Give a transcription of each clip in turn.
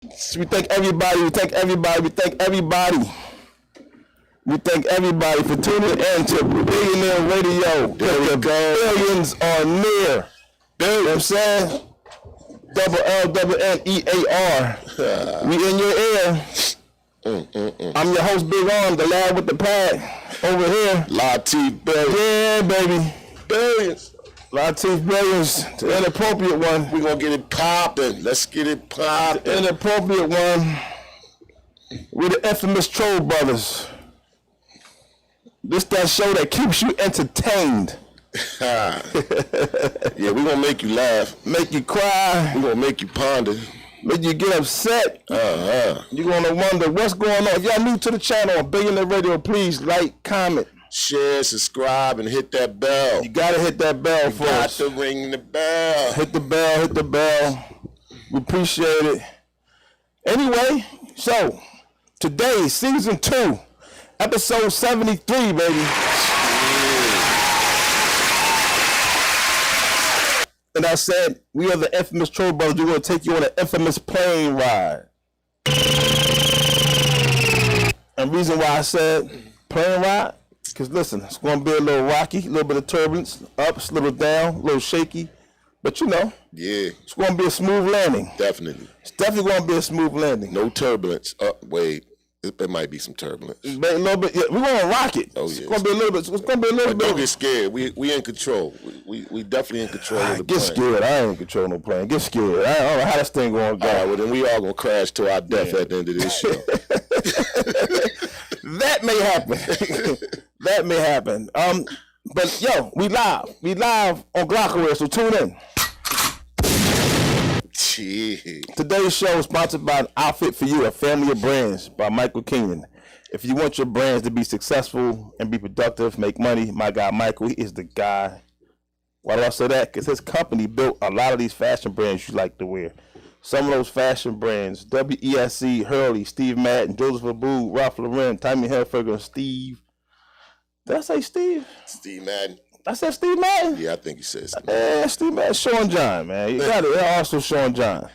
We thank everybody. We thank everybody. We thank everybody. We thank everybody for tuning in to Billionaire Radio. There we go. Billions are near. You know what I'm saying? LLNEAR. We in your ear. I'm your host, Big Arm, the lad with the pad over here. Lateef Billions. Yeah, baby. Billions. Lateef Billions, the inappropriate one. We're going to get it popping. Let's get it popping. The inappropriate one. We're the infamous Troll Brothers. This that show that keeps you entertained. Yeah, we're going to make you laugh. Make you cry. We're going to make you ponder. Make you get upset. You're going to wonder what's going on. If y'all new to the channel on Billionaire Radio, please like, comment. Share, subscribe, and hit that bell. You got to hit that bell for us. Got to ring the bell. Hit the bell, hit the bell. We appreciate it. Anyway, so today, season 2, episode 73, baby. And I said, we are the infamous Troll Brothers. We're going to take you on an infamous plane ride. And the reason why I said plane ride, because listen, it's going to be a little rocky, a little bit of turbulence, up, a little down, a little shaky. But you know, yeah, it's going to be a smooth landing. Definitely. It's definitely going to be a smooth landing. No turbulence. Wait. There might be some turbulence. A little bit, yeah, we're gonna rock it. Oh, it's yeah. gonna be a little bit. It's gonna be a little But bit. don't get scared. We in control. We definitely in control of the Get plane. scared. I ain't in control of no plane. Get scared. I don't know how this thing gonna go. All right, well then we all gonna crash to our death at the end of this show. That may happen. That may happen. But yo, we live. We live on Glockaware, so tune in. Today's show is sponsored by An Outfit for You, a family of brands by Michael Keenan. If you want your brands to be successful and be productive, make money, my guy Michael, he is the guy. Why do I say that? Because his company built a lot of these fashion brands you like to wear. Some of those fashion brands, WESC, Hurley, Steve Madden, Joseph Abboud, Ralph Lauren, Tommy Hilfiger, Steve. Did I say Steve? Steve Madden. I said Steve Madden? Yeah, I think you said Steve Madden. Yeah, Steve Madden. Sean John, man. You got it. Also Sean John.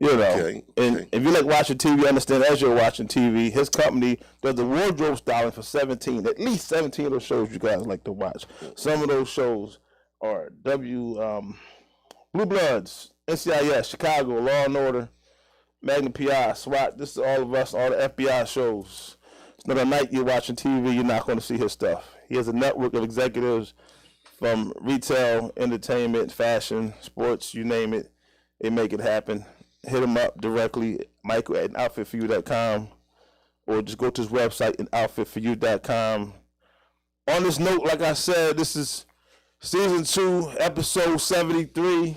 You know, okay. And if you like watching TV, understand as you're watching TV, his company does the wardrobe styling for at least 17 of those shows you guys like to watch. Some of those shows are Blue Bloods, NCIS, Chicago, Law and Order, Magnum PI, SWAT. This is all of us, all the FBI shows. It's not a night you're watching TV, you're not going to see his stuff. He has a network of executives from retail, entertainment, fashion, sports, you name it. They make it happen. Hit him up directly, Michael at anoutfitforyou.com, or just go to his website, anoutfitforyou.com. On this note, like I said, this is season 2, episode 73.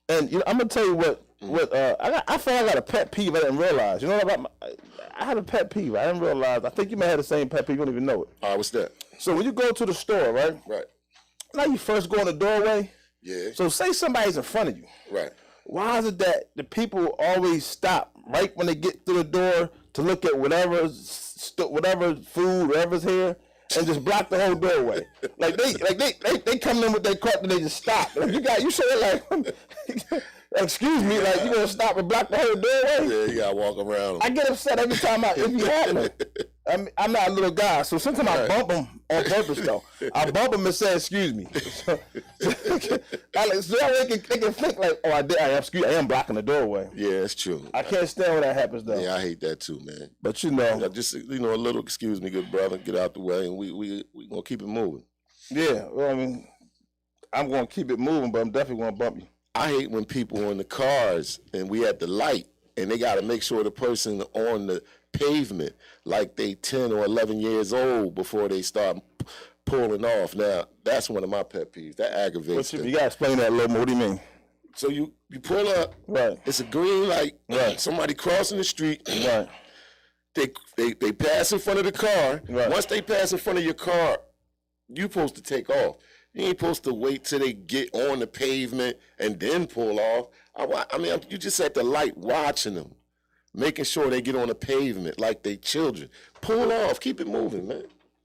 And you know, I'm gonna tell you what I feel I got a pet peeve I didn't realize. You know what about I had a pet peeve I didn't realize. I think you may have the same pet peeve, you don't even know it. All right, what's that? So when you go to the store, right? Right. Now you first go in the doorway. Yeah. So say somebody's in front of you. Right. Why is it that the people always stop right when they get through the door to look at whatever food, whatever's here, and just block the whole doorway? Like they come in with their cart and they just stop. Like you say it like, excuse me, like you gonna stop and block the whole doorway? Yeah, you gotta walk around. I get upset every time if you happen. I'm not a little guy, so sometimes I bump them on purpose though. I bump them and say, excuse me. So they can think like, oh, I am blocking the doorway. Yeah, that's true. I can't stand when that happens though. Yeah, I hate that too, man. But you know. Just, a little excuse me, good brother, get out the way, and we gonna keep it moving. Yeah, well, I mean, I'm gonna keep it moving, but I'm definitely gonna bump you. I hate when people are in the cars and we at the light and they got to make sure the person on the pavement like they 10 or 11 years old before they start pulling off. Now, that's one of my pet peeves. That aggravates me. You got to explain that a little more. What do you mean? So you pull up. Right. It's a green light. Right. Somebody crossing the street. Right. They pass in front of the car. Right. Once they pass in front of your car, you're supposed to take off. You ain't supposed to wait till they get on the pavement and then pull off. I mean, you just at the light watching them, making sure they get on the pavement like they children. Pull off. Keep it moving, man.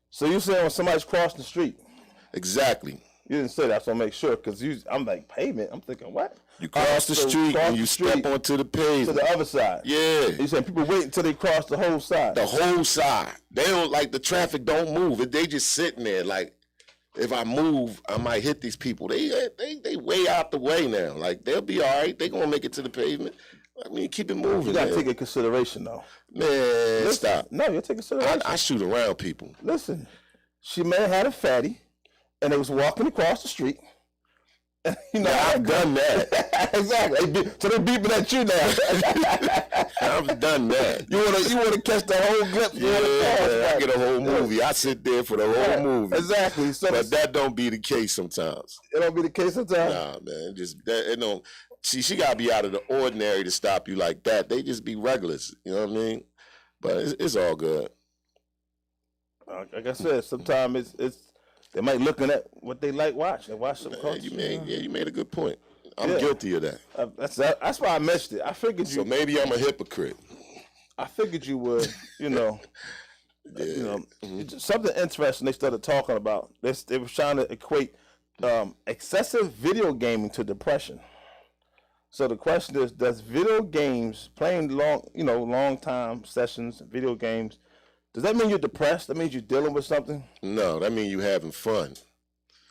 So you saying when somebody's crossing the street? Exactly. You didn't say that, so I'll make sure, because I'm like, pavement? I'm thinking, what? You cross the street and you step onto the pavement. To the other side. Yeah. You saying people wait until they cross the whole side. The whole side. They don't, like, the traffic don't move. They just sitting there, like, if I move, I might hit these people. They way out the way now. Like, they'll be all right. They gonna make it to the pavement. I mean, keep it moving. You gotta take into consideration, though. Man, Listen, stop. No, you take consideration. I shoot around people. Listen, she may have had a fatty, and they was walking across the street. You know, I've done that. Exactly. So they're beeping at you now. I've done that. You wanna catch the whole glimpse? Yeah, I get a whole movie. I sit there for the whole movie. Exactly. So but that don't be the case sometimes. It don't be the case sometimes. Nah, man. Just that it don't. She gotta be out of the ordinary to stop you like that. They just be regulars. You know what I mean? But it's all good. Like I said, sometimes it's they might looking at what they like watch. They watch some culture. You made a good point. I'm guilty of that. That's why I mentioned it. I figured you. So maybe I'm a hypocrite. I figured you would. You know. Yeah. You know, something interesting they started talking about. They were trying to equate excessive video gaming to depression. So the question is, does video games, playing long time sessions, video games, does that mean you're depressed? That means you're dealing with something? No, that means you having fun.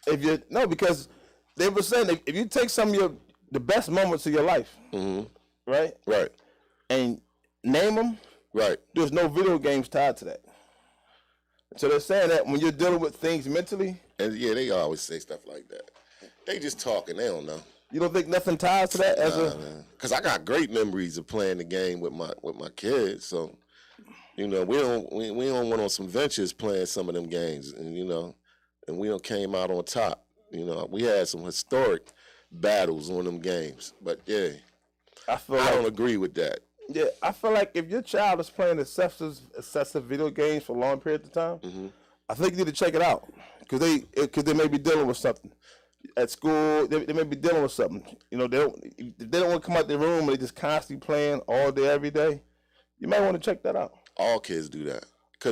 Because they were saying if you take some of the best moments of your life, right? Right. And name them, right. There's no video games tied to that. So they're saying that when you're dealing with things mentally. And yeah, they always say stuff like that. They just talking, they don't know. You don't think nothing ties to that? Because I got great memories of playing the game with my kids. So, you know, we went on some ventures playing some of them games, and and we came out on top. You know, we had some historic battles on them games. But yeah, I don't agree with that. Yeah, I feel like if your child is playing excessive video games for long periods of time, I think you need to check it out because they may be dealing with something at school. They may be dealing with something. You know, they don't want to come out their room and they just constantly playing all day, every day. You might want to check that out. All kids do that.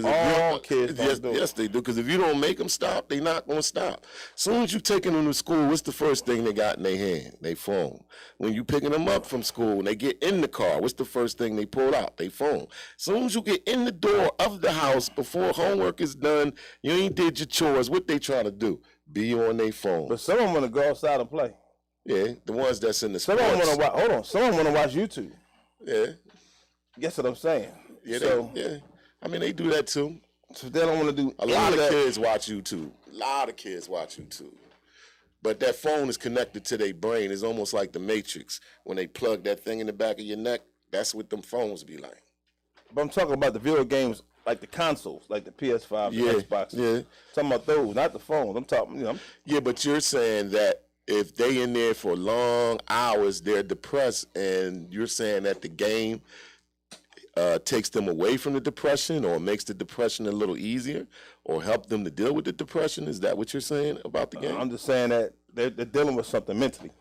All kids yes, they do. Because if you don't make them stop, they're not going to stop. As soon as you taking them to school, what's the first thing they got in their hand? They phone. When you picking them up from school and they get in the car, what's the first thing they pull out? They phone. As soon as you get in the door of the house, before homework is done, you ain't did your chores, what they trying to do? Be on their phone. But some of them want to go outside and play. Yeah, the ones that's in the sports. Some of them want to watch YouTube. Yeah. Guess what I'm saying? Yeah, I mean, they do that too. So they don't want to do a lot of kids watch YouTube. A lot of kids watch YouTube. But that phone is connected to their brain. It's almost like the Matrix. When they plug that thing in the back of your neck, that's what them phones be like. But I'm talking about the video games, like the consoles, like the PS5, the Xbox. Yeah. Talking about those, not the phones. I'm talking, Yeah, but you're saying that if they in there for long hours, they're depressed, and you're saying that the game takes them away from the depression or makes the depression a little easier or help them to deal with the depression? Is that what you're saying about the game? I'm just saying that they're dealing with something mentally.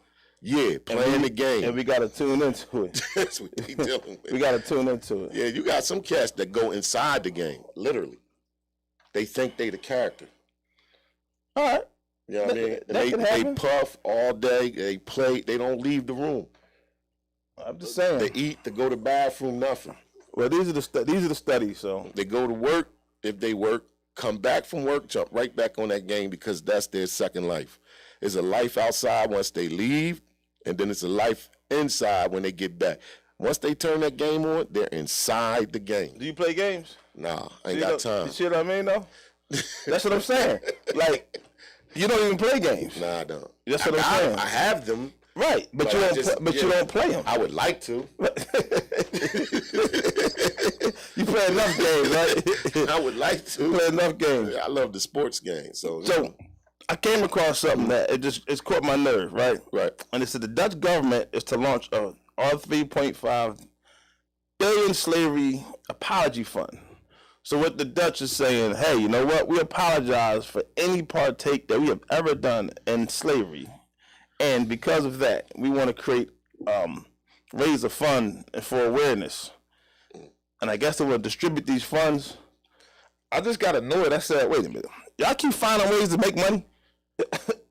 Yeah, playing the game. And we got to tune into it. That's what they dealing with. We got to tune into it. Yeah, you got some cats that go inside the game, literally. They think they the character. All right. You know what I mean? They puff all day. They play. They don't leave the room. I'm just saying. They eat, they go to the bathroom, nothing. Well, these are the studies. So they go to work. If they work, come back from work, jump right back on that game because that's their second life. It's a life outside once they leave, and then it's a life inside when they get back. Once they turn that game on, they're inside the game. Do you play games? Nah, I ain't got time. You see what I mean, though? That's what I'm saying. Like, you don't even play games. Nah, I don't. That's what I'm saying. I have them. Right, but you don't play them. I would like to. You play enough games, right? I would like to. You play enough games. I love the sports game. So I came across something that it's caught my nerve, right? Right. And it said the Dutch government is to launch a R$3.5 billion slavery apology fund. So what the Dutch is saying, hey, you know what? We apologize for any partake that we have ever done in slavery. And because of that, we want to raise a fund for awareness. And I guess they will distribute these funds. I just got annoyed. I said, wait a minute. Y'all keep finding ways to make money?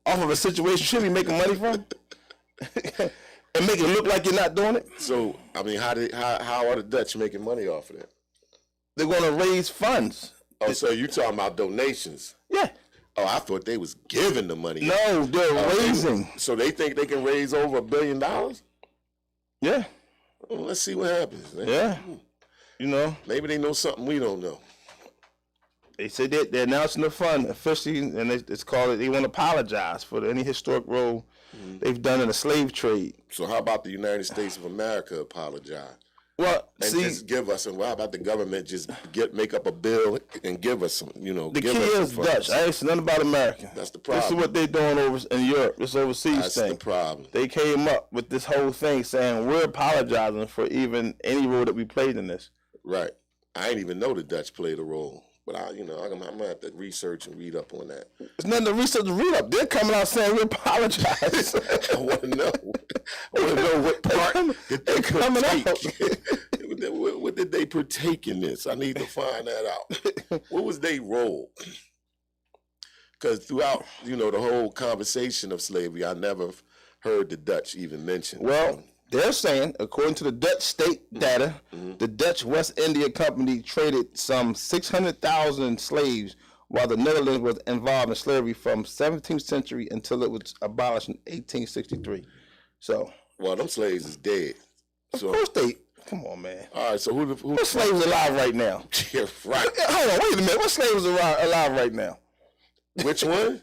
off of a situation you shouldn't be making money from, and make it look like you're not doing it. So, I mean, how are the Dutch making money off of that? They're going to raise funds. Oh, so you talking about donations? Yeah. Oh, I thought they was giving the money. No, they're raising. So they think they can raise over $1 billion? Yeah. Well, let's see what happens, man. Yeah. You know. Maybe they know something we don't know. They said they're announcing the fund officially, and it's called. They want to apologize for any historic role they've done in the slave trade. So how about the United States of America apologize? Well, and just give us, and how about the government just make up a bill and give us some, The key is Dutch. I ain't seen nothing about America. That's the problem. This is what they're doing over in Europe. This overseas That's thing. the problem. They came up with this whole thing saying we're apologizing for even any role that we played in this. Right. I ain't even know the Dutch played a role. But I'm gonna have to research and read up on that. There's nothing to research and read up. They're coming out saying we apologize. I want to know. I want to know what part did they partake. What did they partake in this? I need to find that out. What was their role? Because throughout, the whole conversation of slavery, I never heard the Dutch even mentioned. Well, they're saying, according to the Dutch state data, the Dutch West India Company traded some 600,000 slaves while the Netherlands was involved in slavery from 17th century until it was abolished in 1863. So, well, them slaves is dead. Of course they. Come on, man. All right, so what slaves alive right now? Yeah, right. Hold on, wait a minute. What slaves alive right now? Which one?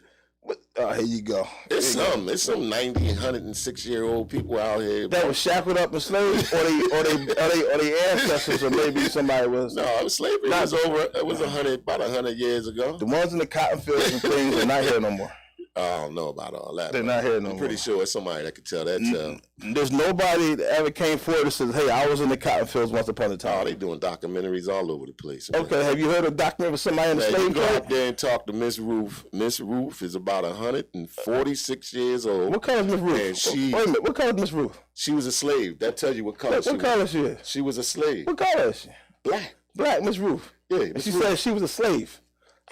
Here you go. It's some 90, 106-year-old people out here that was shackled up in slaves, or they ancestors, or maybe somebody was. No, slavery was over. It was about 100 years ago. The ones in the cotton fields and things are not here no more. I don't know about all that. They're not here no more. I'm pretty sure it's somebody that could tell that. There's nobody that ever came forward and says, "Hey, I was in the cotton fields once upon a time." Oh, they doing documentaries all over the place. Man. Okay, have you heard a documentary of somebody in the slave trade? Go out there and talk to Miss Ruth. Miss Ruth is about 146 years old. What color is Miss Ruth? And wait a minute, what color is Miss Ruth? She was a slave. That tells you what color she was. What color she is? She was a slave. What color is she? Black. Black, Miss Ruth. Yeah. And she said she was a slave.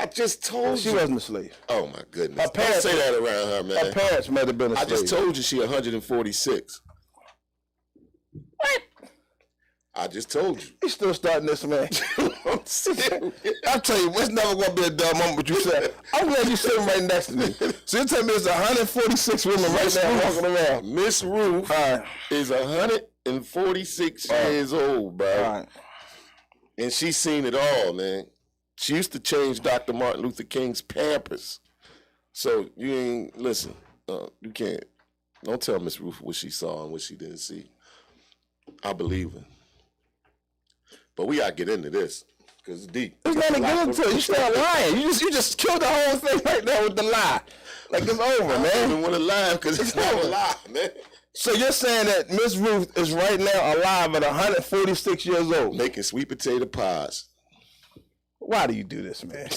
I just told you. She wasn't a slave. Oh, my goodness. Her parents, don't say that around her, man. Her parents might have been a slave. I just told you she 146. What? I just told you. He's still starting this, man. I'm serious. I'll tell you, it's never going to be a dumb moment what you said. I'm glad you're sitting right next to me. So you tell me there's 146 women right now walking around. Miss Ruth is 146 years old, bro. All right. And she's seen it all, man. She used to change Dr. Martin Luther King's Pampers. So you ain't, listen, you can't, don't tell Miss Ruth what she saw and what she didn't see. I believe her. But we gotta get into this, because it's deep. There's nothing good into it. You start lying. You just killed the whole thing right now with the lie. Like it's over, man. I don't even want to lie, because it's not a lie, man. So you're saying that Miss Ruth is right now alive at 146 years old? Making sweet potato pies. Why do you do this, man?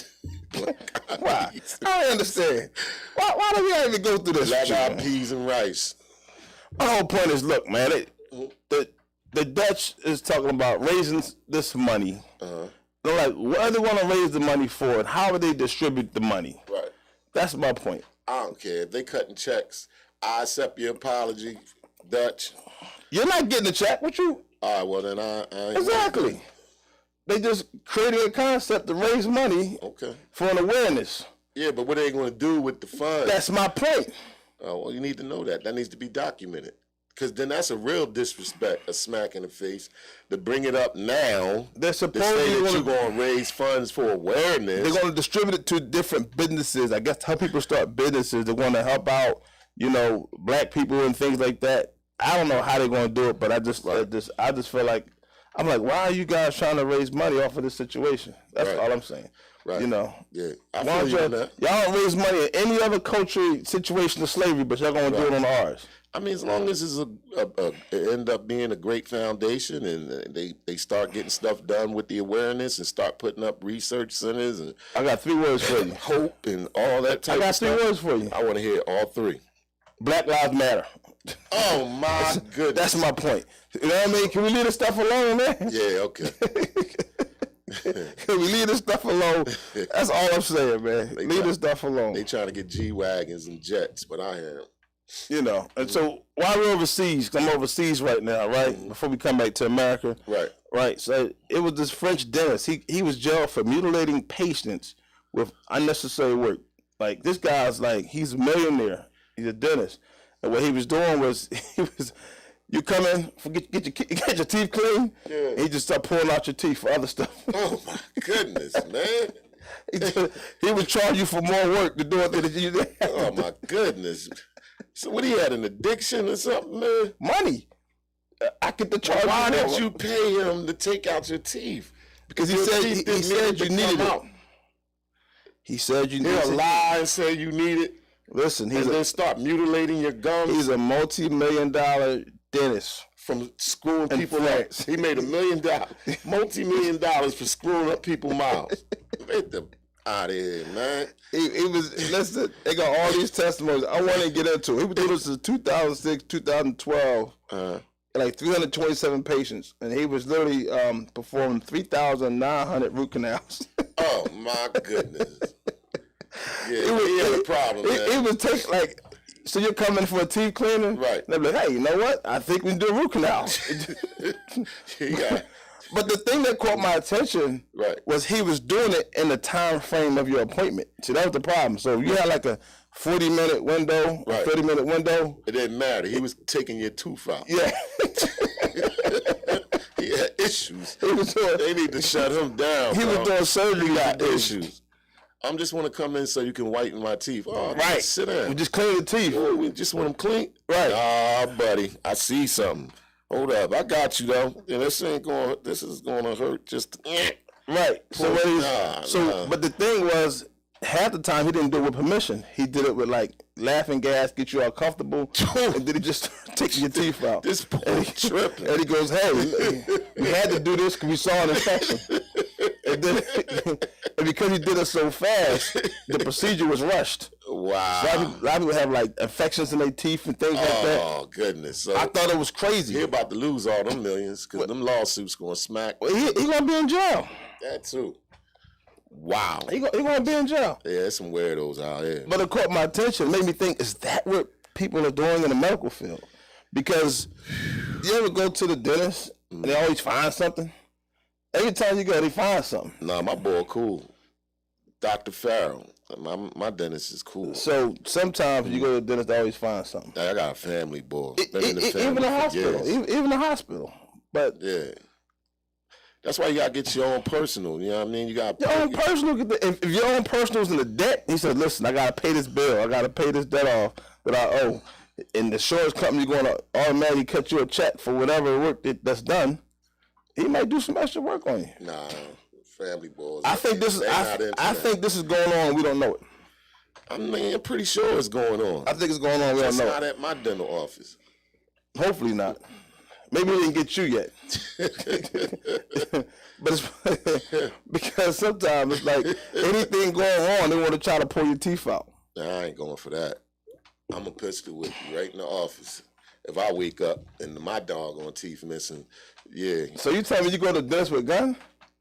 Why? I don't understand. Why do we have to go through this? Black-eyed peas and rice. My whole point is, look, man, the Dutch is talking about raising this money. They're like, what are they want to raise the money for, and how would they distribute the money? Right. That's my point. I don't care. If they cutting checks, I accept your apology, Dutch. You're not getting a check. What you? All right, well, then I ain't exactly. They just created a concept to raise money for an awareness. Yeah, but what are they going to do with the funds? That's my point. Oh, well, you need to know that. That needs to be documented. Because then that's a real disrespect, a smack in the face. To bring it up now, they're supposedly you're going to raise funds for awareness. They're going to distribute it to different businesses. I guess how people start businesses. They want to help out, black people and things like that. I don't know how they're going to do it, but I just feel like, I'm like, why are you guys trying to raise money off of this situation? That's all I'm saying. Right. Yeah. I feel you on that. Y'all don't raise money in any other culture situation of slavery, but y'all gonna do it on ours. I mean, as long as it's it end up being a great foundation, and they start getting stuff done with the awareness, and start putting up research centers, and I got 3 words for you. Hope and all that type of stuff. I got 3 words for you. I want to hear all 3. Black Lives Matter. Oh my goodness. That's my point. You know what I mean? Can we leave this stuff alone, man? Yeah, okay. Can we leave this stuff alone? That's all I'm saying, man. Leave this stuff alone. They trying to get G-Wagons and jets, but I am. You know, and so while we're overseas, 'cause I'm overseas right now, right? Before we come back to America. Right. So it was this French dentist. He was jailed for mutilating patients with unnecessary work. Like, this guy's like, he's a millionaire. He's a dentist. And what he was doing was, you come in, get your teeth clean, and he just start pulling out your teeth for other stuff. Oh, my goodness, man. He would charge you for more work to do it than you did. Oh, my goodness. So what, he had an addiction or something, man? Money. I get the charge. Why didn't you pay him to take out your teeth? Because he said you needed it. He said you needed it. He'll lie and say you need it. Listen, then start mutilating your gums. He's a multi-million-dollar dentist. From screwing people up. He made $1 million, multi-million dollars for screwing up people's mouths. Get the out of here, man. He was, listen, they got all these testimonies. I want to get into it. He was doing this in 2006, 2012, like 327 patients, and he was literally performing 3,900 root canals. Oh, my goodness. Yeah, he had a problem, man. It would take, like, so you're coming for a teeth cleaning? Right. They'll be like, hey, you know what? I think we can do a root canal. Yeah. But the thing that caught my attention was he was doing it in the time frame of your appointment. See, that was the problem. So you had like a 40-minute window, 30-minute window. It didn't matter. He was taking your tooth out. Yeah. He had issues. They need to shut him down. He was doing surgery. He got issues. I'm just want to come in so you can whiten my teeth. Oh, right. Sit down. We just clean the teeth. Oh, we just want them clean? Right. Nah, buddy. I see something. Hold up. I got you, though. And this is going to hurt just... Right. But the thing was, half the time he didn't do it with permission. He did it with, like, laughing gas, get you all comfortable, and then he just taking your teeth out. This boy tripping. And he goes, hey, we had to do this because we saw an infection. And then, and because he did it so fast, the procedure was rushed. Wow. So a lot of people have like infections in their teeth and things like that. Oh, goodness. So I thought it was crazy. He about to lose all them millions because them lawsuits going to smack. Well, he going to be in jail. That too. Wow. He going to be in jail. Yeah, there's some weirdos out here. But it caught my attention. It made me think, is that what people are doing in the medical field? Because you ever go to the dentist and they always find something? Every time you go, they find something. Nah, my boy cool. Dr. Farrell. My dentist is cool. So sometimes you go to the dentist, they always find something. I got a family, boy. Even the hospital. Even the hospital. But yeah. That's why you got to get your own personal. You know what I mean? You got your own personal. If your own personal's in the debt, he said, listen, I got to pay this bill. I got to pay this debt off that I owe. And the insurance company going to automatically cut you a check for whatever work that's done. He might do some extra work on you. Nah, family boys. I think this is going on. We don't know it. I mean, I'm pretty sure it's going on. I think it's going on. We don't know. It's not at my dental office. Hopefully not. Maybe we didn't get you yet. But it's because sometimes it's like anything going on, they want to try to pull your teeth out. Nah, I ain't going for that. I'm a pistol with you right in the office. If I wake up and my doggone teeth missing, yeah. So you tell me you go to the dentist with a gun?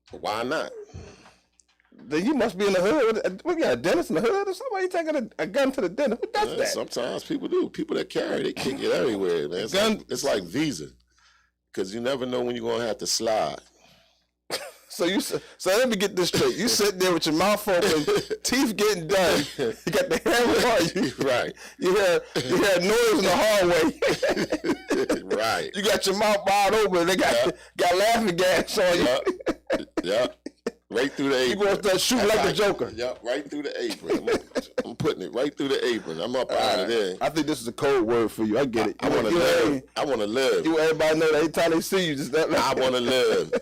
Why not? Then you must be in the hood. We got a dentist in the hood or somebody taking a gun to the dentist. Who does that? Sometimes people do. People that carry, they kick it everywhere, man. It's like Visa. Because you never know when you're going to have to slide. So let me get this straight. You sitting there with your mouth open, teeth getting done. You got the hammer on you. Right. You hear noise in the hallway. Right. You got your mouth wide open. They got laughing gas on you. Yep. Right through the apron. You going to start shooting like the Joker. Yep. Right through the apron. I'm putting it right through the apron. I'm up out of there. I think this is a code word for you. I get it. I want to live. I want to live. You want everybody to know that every time they see you, just that. I want to live.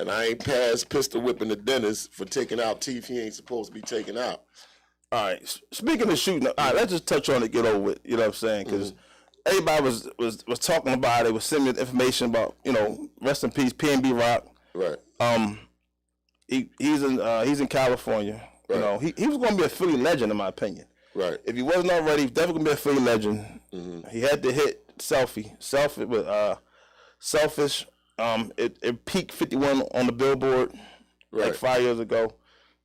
And I ain't past pistol whipping the dentist for taking out teeth he ain't supposed to be taking out. All right. Speaking of shooting, all right, let's just touch on it, get over with. You know what I'm saying? Because everybody was talking about it, was sending me information about, rest in peace, PNB Rock. Right. He's in California. Right. He was going to be a Philly legend in my opinion. Right. If he wasn't already, he's definitely going to be a Philly legend. Mm-hmm. He had to hit selfish It peaked 51 on the Billboard like 5 years ago.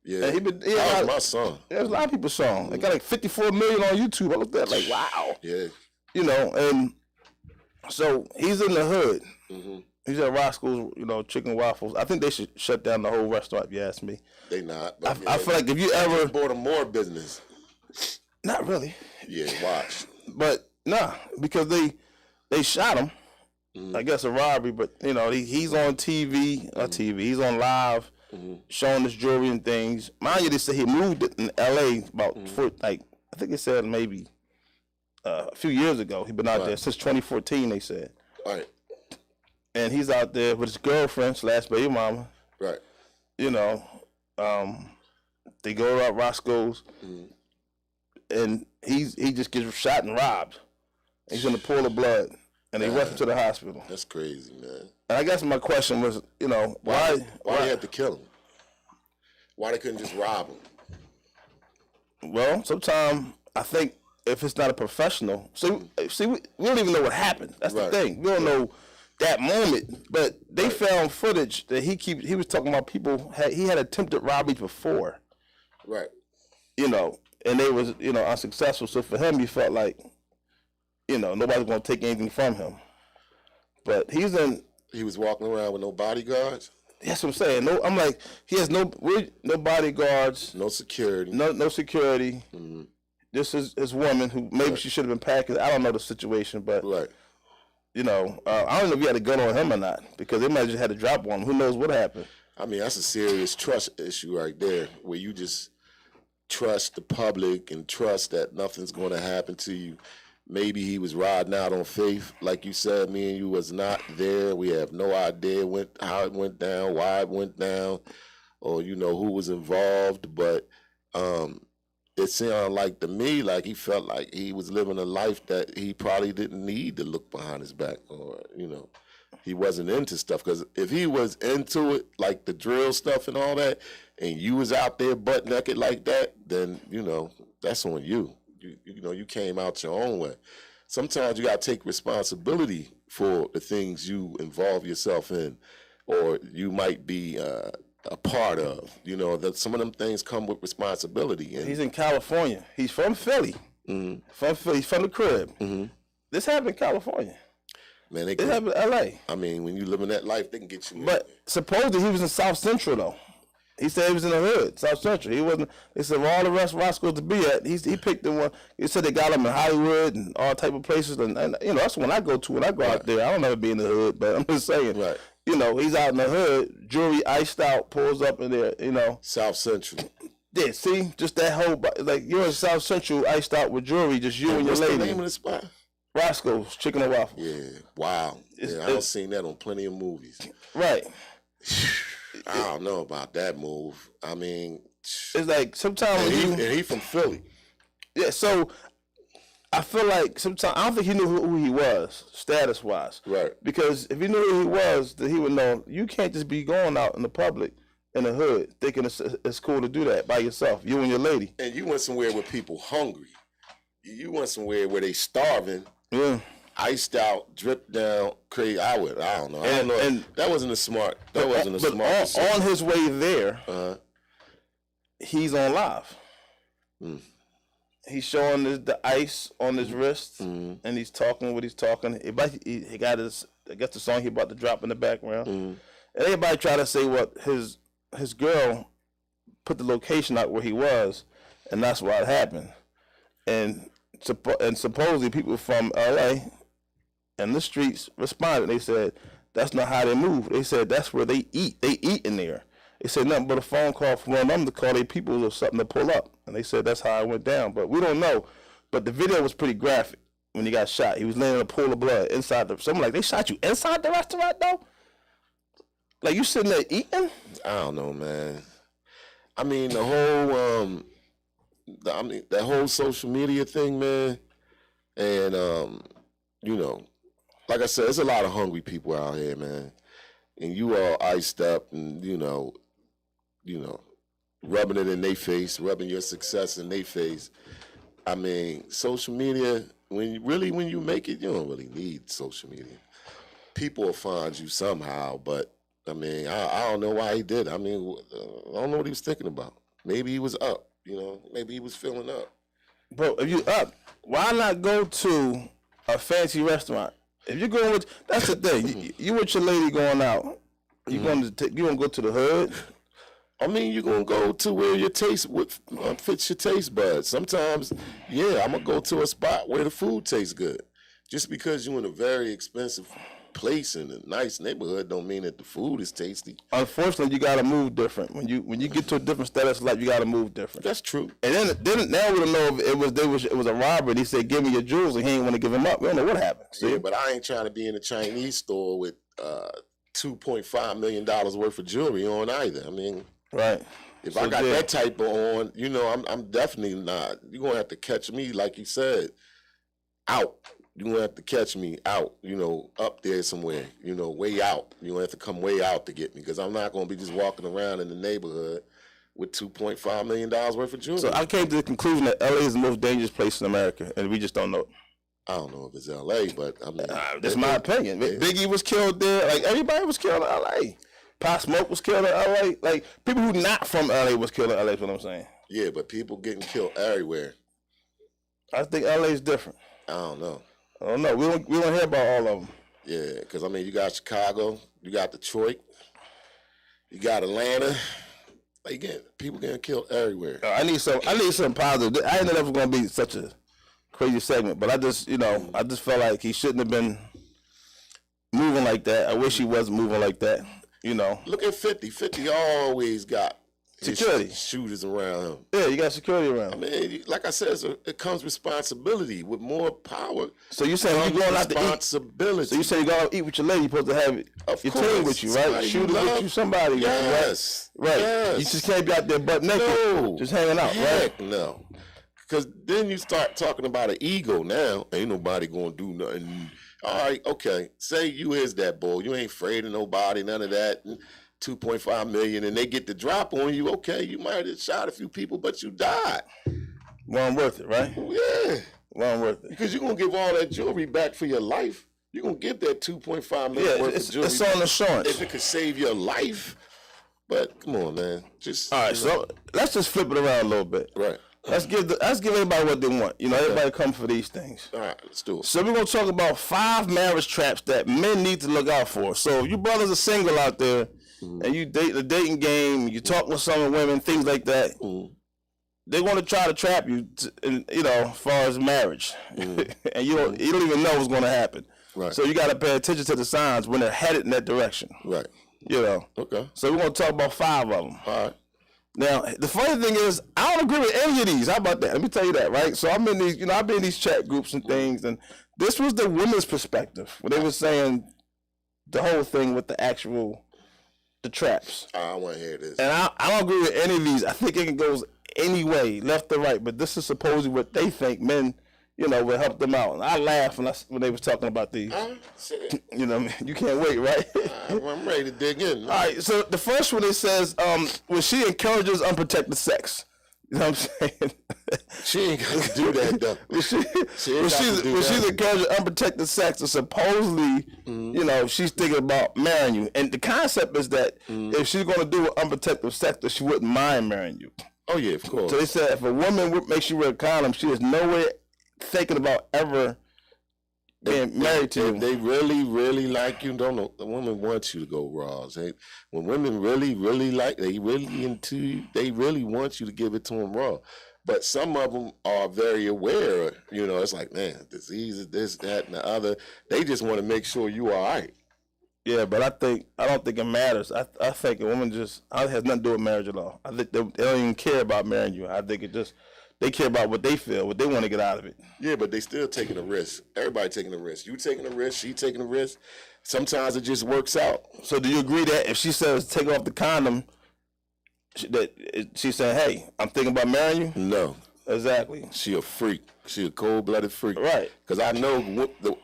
Yeah, and that was my song. There's a lot of people's song. It got like 54 million on YouTube. I looked at it like, wow. Yeah. You know, and so he's in the hood. Mm-hmm. He's at Roscoe's, chicken waffles. I think they should shut down the whole restaurant, if you ask me. They not. I feel like if you ever... bought them more business. Not really. Yeah, watch. But, nah, because they shot him. I guess a robbery, but, he's on TV, he's on live, showing his jewelry and things. Mind you, they said he moved in L.A. about, I think they said maybe a few years ago. He's been out there since 2014, they said. Right. And he's out there with his girlfriend / baby mama. Right. They go to Roscoe's, and he just gets shot and robbed. He's in a pool of blood, and they rush him to the hospital. That's crazy, man. And I guess my question was, why they had to kill him? Why they couldn't just rob him? Well, sometimes I think if it's not a professional, we don't even know what happened. That's the thing. We don't know that moment, but they found footage that he was talking about people he had attempted robberies before. Right. And they was, unsuccessful. So for him, he felt like, nobody's going to take anything from him. But he was walking around with no bodyguards? That's what I'm saying. No, I'm like, he has no bodyguards. No security. No security. Mm-hmm. This is his woman who maybe she should have been packing. I don't know the situation, but right. I don't know if he had a gun on him or not, because they might have just had to drop on him. Who knows what happened? I mean, that's a serious trust issue right there, where you just trust the public and trust that nothing's going to happen to you. Maybe he was riding out on faith, like you said. Me and you was not there. We have no idea how it went down, why it went down, or who was involved. But it sounded like to me like he felt like he was living a life that he probably didn't need to look behind his back, or he wasn't into stuff. Because if he was into it, like the drill stuff and all that, and you was out there butt naked like that, then that's on you. You came out your own way. Sometimes you got to take responsibility for the things you involve yourself in, or you might be a part of. That some of them things come with responsibility. And he's in California. He's from Philly. Mm-hmm. From Philly. He's from the crib. Mm-hmm. This happened in California. Man, it happened in L.A. I mean, when you live in that life, they can get you. But supposedly he was in South Central though. He said he was in the hood, South Central. He wasn't. They said all the rest of Roscoe to be at. He picked the one. He said they got him in Hollywood and all type of places. And that's the one I go to when I go out there. I don't ever be in the hood, but I'm just saying. Right. He's out in the hood, jewelry iced out, pulls up in there. South Central. Yeah. See, just that whole you're in South Central, iced out with jewelry, just you and your lady. What's the name of the spot? Roscoe's Chicken and Waffles. Yeah. Wow. I've seen that on plenty of movies. Right. I don't know about that move. I mean, it's like sometimes and he from Philly. Yeah, so I feel like sometimes I don't think he knew who he was, status wise. Right. Because if he knew who he was, then he would know you can't just be going out in the public in the hood thinking it's cool to do that by yourself, you and your lady. And you went somewhere where people hungry. You went somewhere where they starving. Yeah. Iced out, dripped down, crazy. I don't know. And that wasn't a smart. That wasn't a smart. On his way there, he's on live. Mm. He's showing the ice on his wrists, and he's talking what he's talking. He got I guess the song he about to drop in the background, and everybody try to say what his girl put the location out where he was, and that's why it happened. And supposedly people from L.A. and the streets responded. They said, that's not how they move. They said, that's where they eat. They eat in there. They said nothing but a phone call from one of them to call their people or something to pull up. And they said that's how it went down. But we don't know. But the video was pretty graphic when he got shot. He was laying in a pool of blood inside someone like, they shot you inside the restaurant though? Like you sitting there eating? I don't know, man. I mean, the whole that whole social media thing, man, and like I said, there's a lot of hungry people out here, man, and you all iced up and rubbing it in their face, rubbing your success in their face. I mean, social media, when you make it, you don't really need social media. people will find you somehow, but I mean, I don't know why he did. I mean, I don't know what he was thinking about. Maybe he was up, maybe he was feeling up. Bro, if you up, why not go to a fancy restaurant? If you're going with, that's the thing. You with your lady going out. You going to go to the hood? I mean, you're going to go to where your taste fits your taste buds. Sometimes, yeah, I'm going to go to a spot where the food tastes good. Just because you're in a very expensive place in a nice neighborhood don't mean that the food is tasty. Unfortunately, you got to move different. When you get to a different status of life, you got to move different. That's true. And then now we don't know if it was a robbery. He said, "Give me your jewels," and he ain't want to give him up. We don't know what happened. See? Yeah, but I ain't trying to be in a Chinese store with $2.5 million worth of jewelry on either. I mean, right. If I got that type of on, I'm definitely not. You're gonna have to catch me, like you said, out. You're gonna have to catch me out, up there somewhere, way out. You're gonna have to come way out to get me, because I'm not gonna be just walking around in the neighborhood with $2.5 million worth of jewelry. So I came to the conclusion that LA is the most dangerous place in America, and we just don't know it. I don't know if it's LA, but I mean, that's my opinion. Yeah. Biggie was killed there. Like, everybody was killed in LA. Pop Smoke was killed in LA. Like, people who not from LA was killed in LA, is what I'm saying. Yeah, but people getting killed everywhere. I think LA is different. I don't know. I don't know. We don't hear about all of them. Yeah, because I mean, you got Chicago, you got Detroit, you got Atlanta. Like, people getting killed everywhere. I need something positive. I didn't know that was gonna be such a crazy segment, but I just felt like he shouldn't have been moving like that. I wish he wasn't moving like that. Look at 50. 50 always got security shooters around him. Yeah, you got security around. I mean, like I said, it comes responsibility with more power. So you saying you going out to eat? Responsibility. So you saying you go out to eat with your lady? You're supposed to have your team with you, right? Shooters with you, somebody. Yes. Right. Yes. You just can't be out there butt naked, just hanging out, right? No. Because then you start talking about an ego now. Ain't nobody going to do nothing. All right, okay. Say you is that bull. You ain't afraid of nobody, none of that. 2.5 million, and they get the drop on you. Okay, you might have shot a few people, but you died. Wasn't worth it, right? Yeah. Wasn't worth it. Because you're going to give all that jewelry back for your life. You're going to give that 2.5 million worth of jewelry. It's on insurance. If it could save your life. But come on, man. All right, so let's just flip it around a little bit. Right. Let's give everybody what they want. Everybody come for these things. All right, let's do it. So we're going to talk about 5 marriage traps that men need to look out for. So if you brothers are single out there, and you date the dating game, you talk with some women, things like that, they want to try to trap you, as far as marriage. And you don't even know what's going to happen. Right. So you got to pay attention to the signs when they're headed in that direction. Right. Okay. So we're going to talk about 5 of them. All right. Now, the funny thing is, I don't agree with any of these. How about that? Let me tell you that, right? So I'm in these, I've been in these chat groups and things, and this was the women's perspective, where they were saying the whole thing with the traps. I want to hear this. And I don't agree with any of these. I think it goes any way, left or right, but this is supposedly what they think men, will help them out. And I laughed when they was talking about these. You can't wait, right? I'm ready to dig in. All right, so the first one, it says, when she encourages unprotected sex. You know what I'm saying? She ain't got to do that, though. when she's encouraging unprotected sex, and supposedly, she's thinking about marrying you. And the concept is that if she's going to do unprotected sex, that she wouldn't mind marrying you. Oh, yeah, of course. So they said if a woman makes you wear a condom, she is nowhere thinking about ever being married to you. If they really, really like you, don't know. The woman wants you to go raw. When women really, really like, they really into you, they really want you to give it to them raw. But some of them are very aware. It's like, man, diseases, this, that, and the other. They just want to make sure you all right. Yeah, but I don't think it matters. I think a woman it has nothing to do with marriage at all. I think they don't even care about marrying you. I think they care about what they feel, what they want to get out of it. Yeah, but they still taking a risk. Everybody taking a risk. You taking a risk, she taking a risk. Sometimes it just works out. So do you agree that if she says take off the condom, that she's saying, hey, I'm thinking about marrying you? No. Exactly. She a freak. She a cold-blooded freak. Right. Because I know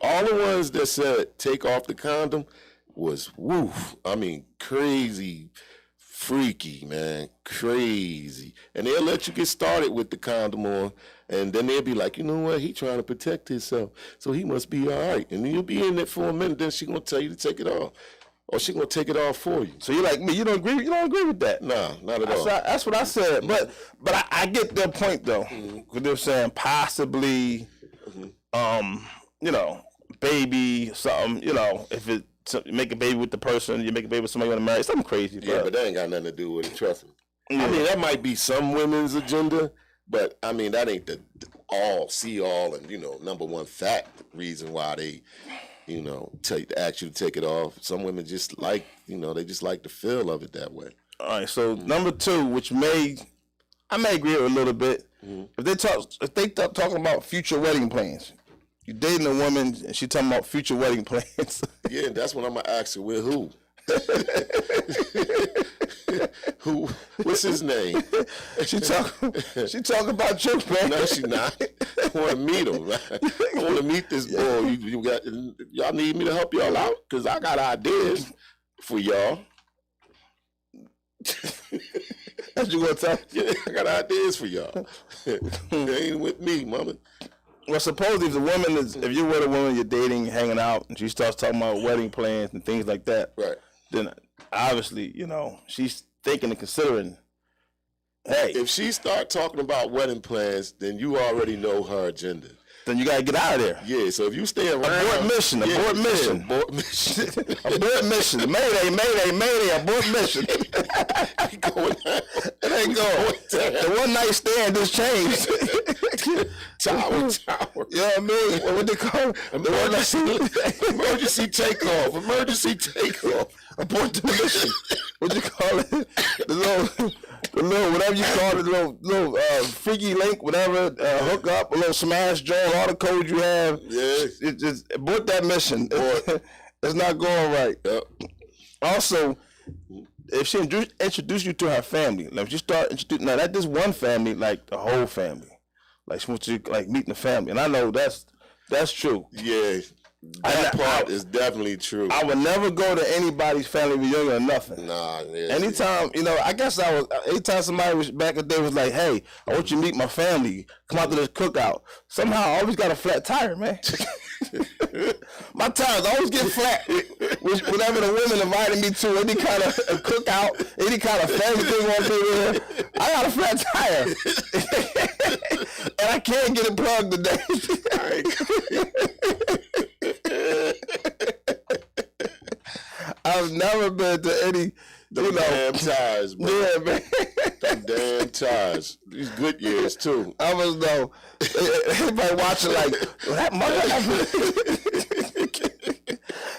all the ones that said take off the condom was crazy freaky, man, crazy. And they'll let you get started with the condom on, and then they'll be like, you know what, he trying to protect himself, so he must be all right. And then you'll be in it for a minute, then she gonna tell you to take it off. Or she gonna take it off for you. So you're like me, you don't agree with that? Nah, not at all. That's what I said. But I get their point though. Because they're saying possibly you know, baby, something, you know, if it make a baby with the person, you make a baby with somebody you want to marry, something crazy. Yeah, but that ain't got nothing to do with it, trust me. Yeah. I mean, that might be some women's agenda, but I mean, that ain't the all, and, you know, number one fact reason why they, you know, ask you to take it off. Some women just like, you know, they just like the feel of it that way. All right, so number two, which I may agree with a little bit, if they talking about future wedding plans. You dating a woman and she talking about future wedding plans. Yeah, that's what I'm gonna ask her with who. Who? What's his name? She talk about you, man. No, she not. I want to meet him. I want to meet this boy. Y'all need me to help y'all out because I got ideas for y'all. That's what you gonna tell? Yeah, I got ideas for y'all. They ain't with me, mama. Well, supposedly if you're with a woman you're dating, hanging out, and she starts talking about wedding plans and things like that, right? Then obviously, you know, she's thinking and considering. Hey, if she start talking about wedding plans, then you already know her agenda. Then you gotta get out of there. Yeah, so if you stay around, abort mission. Abort mission. Abort mission. Mayday, abort mission. It ain't going. The one night stand just changed. Tower. You know what I mean? What they call it? Emergency takeoff. Emergency takeoff. Abort the mission. What you call it? The little whatever you call it, little freaky link, whatever, hook up, a little smash joint, all the codes you have. Yeah. It just abort that mission. It's not going right. Yep. Also, if she introduce you to her family, like if you start introducing, now not just one family, like the whole family, like she wants you like meeting the family, and I know that's true. Yeah. That part is definitely true. I would never go to anybody's family reunion or nothing. Nah, yeah. Anytime, you know, I guess anytime somebody was back in the day was like, hey, I want you to meet my family, come out to this cookout. Somehow I always got a flat tire, man. My tires always get flat. Whenever the women invited me to any kind of a cookout, any kind of family thing on there, I got a flat tire. And I can't get it plugged today. I've never been to any, damn tires, bro. Yeah, man. Them damn tires. These good years too. I was though. Everybody watching like, well, that mother.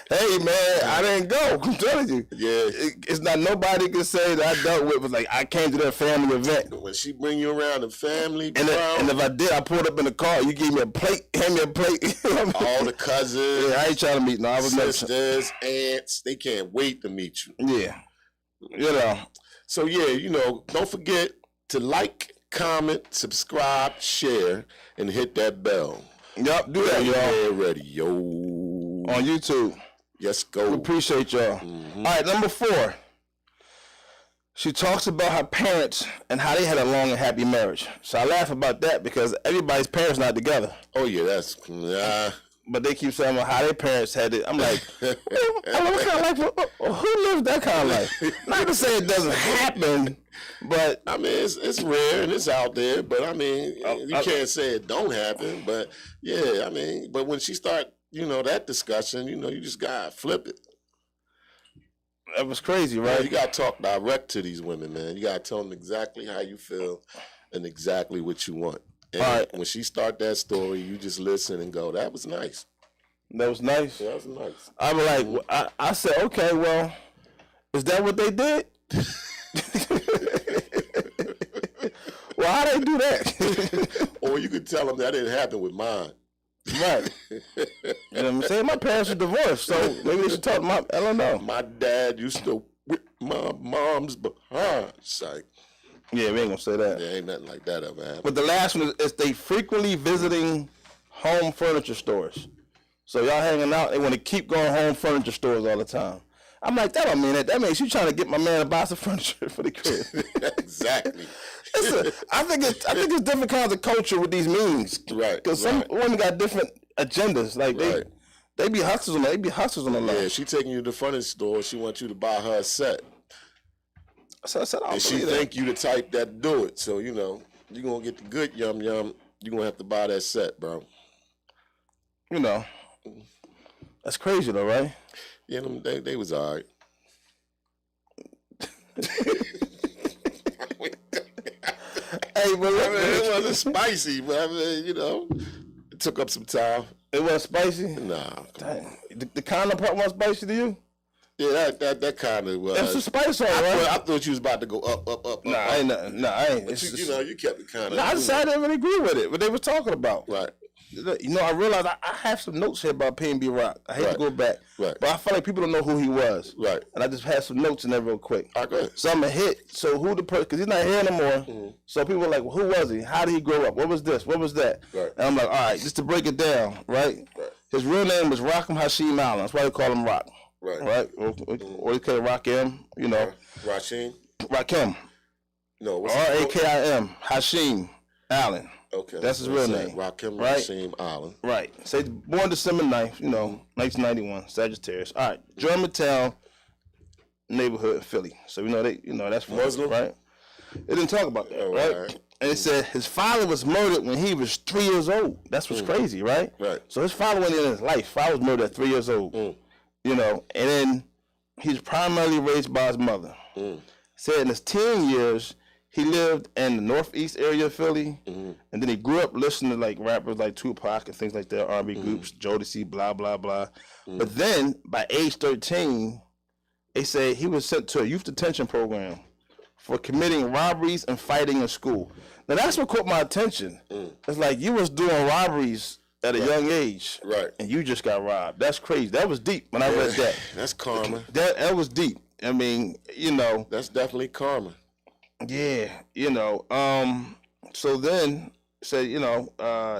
Hey man, I didn't go. I'm telling you. Yeah. It's not nobody can say that I dealt with was like I came to that family event. When she bring you around the family, and if I did, I pulled up in the car. You gave me a plate, hand me a plate. All the cousins. Yeah, I ain't trying to meet. No, I was sisters, aunts. They can't wait to meet you. Yeah. You know. So yeah, you know, don't forget to like, comment, subscribe, share, and hit that bell. Yep, do that, y'all. Billionnear Radio. On YouTube. Yes, go. We appreciate y'all. All right, number 4. She talks about her parents and how they had a long and happy marriage. So I laugh about that because everybody's parents not together. Oh yeah, that's But they keep saying how their parents had it. I'm like, what kind of life? Who lives that kind of life? Not to say it doesn't happen, but I mean it's rare and it's out there. But I mean you can't say it don't happen. But yeah, I mean, but when she start, you know, that discussion, you know, you just gotta flip it. That was crazy, right? Yeah, you gotta talk direct to these women, man. You gotta tell them exactly how you feel and exactly what you want. And all right. When she start that story, you just listen and go, that was nice. That was nice? Yeah, that was nice. I was like, I said, okay, well, is that what they did? Well, how they do that? Or you could tell them that didn't happen with mine. Right. And I'm saying my parents are divorced, so maybe they should talk to I don't know. My dad used to whip my mom's behind. Like, yeah, we ain't gonna say that. There ain't nothing like that ever happened. But the last one is they frequently visiting home furniture stores. So y'all hanging out, they want to keep going home furniture stores all the time. I'm like, that don't mean that. That means you trying to get my man to buy some furniture for the crib. Exactly. I think it's different kinds of culture with these memes. Right. Because some women got different agendas. Like they be hustlers on the line. Yeah, she taking you to the furniture store. She wants you to buy her a set. So I said, and she think you the type that do it. So, you know, you're going to get the good yum yum. You're going to have to buy that set, bro. You know. That's crazy though, right? Yeah, they was all right. Hey, but it wasn't spicy, but I mean, you know, it took up some time. It wasn't spicy? Nah. Dang. The condom part wasn't spicy to you? Yeah, that kind of was. That's the spice on, right? I thought you was about to go up. Nah, I ain't. But you know, you kept it kind of. Nah, I decided I didn't really agree with it, what they were talking about. Right. You know, I realized I have some notes here about PNB Rock. I hate to go back. Right. But I feel like people don't know who he was. Right. And I just had some notes in there real quick. All right, go ahead. So I'm going to hit. So who the person, because he's not here no more. Mm-hmm. So people are like, well, who was he? How did he grow up? What was this? What was that? Right. And I'm like, all right, just to break it down, right? His real name was Rockham Hashim Allen. That's why they call him Rock. Right. Or they call it Rakim, you know. Rakim? Rakim. No, what's Rakim. Hashim Allen. Okay. That's his real name. Rakim right? Hashim Allen. Right. So born December 9th, you know, 1991, Sagittarius. All right. Germantown neighborhood in Philly. So we know that's Muslim, right? It didn't talk about that, right? And it said his father was murdered when he was 3 years old. That's what's crazy, right? Right. So his father went in his life. Father was murdered at 3 years old. You know, and then he's primarily raised by his mother. Said in his teen years, he lived in the northeast area of Philly, and then he grew up listening to like rappers like Tupac and things like that, R&B groups, Jodeci, blah, blah, blah. But then by age 13, they said he was sent to a youth detention program for committing robberies and fighting in school. Now that's what caught my attention. It's like you was doing robberies at a young age, and you just got robbed. That's crazy. That was deep when I read that. That's karma. That was deep. I mean, you know. That's definitely karma. Yeah, you know. So then said, you know,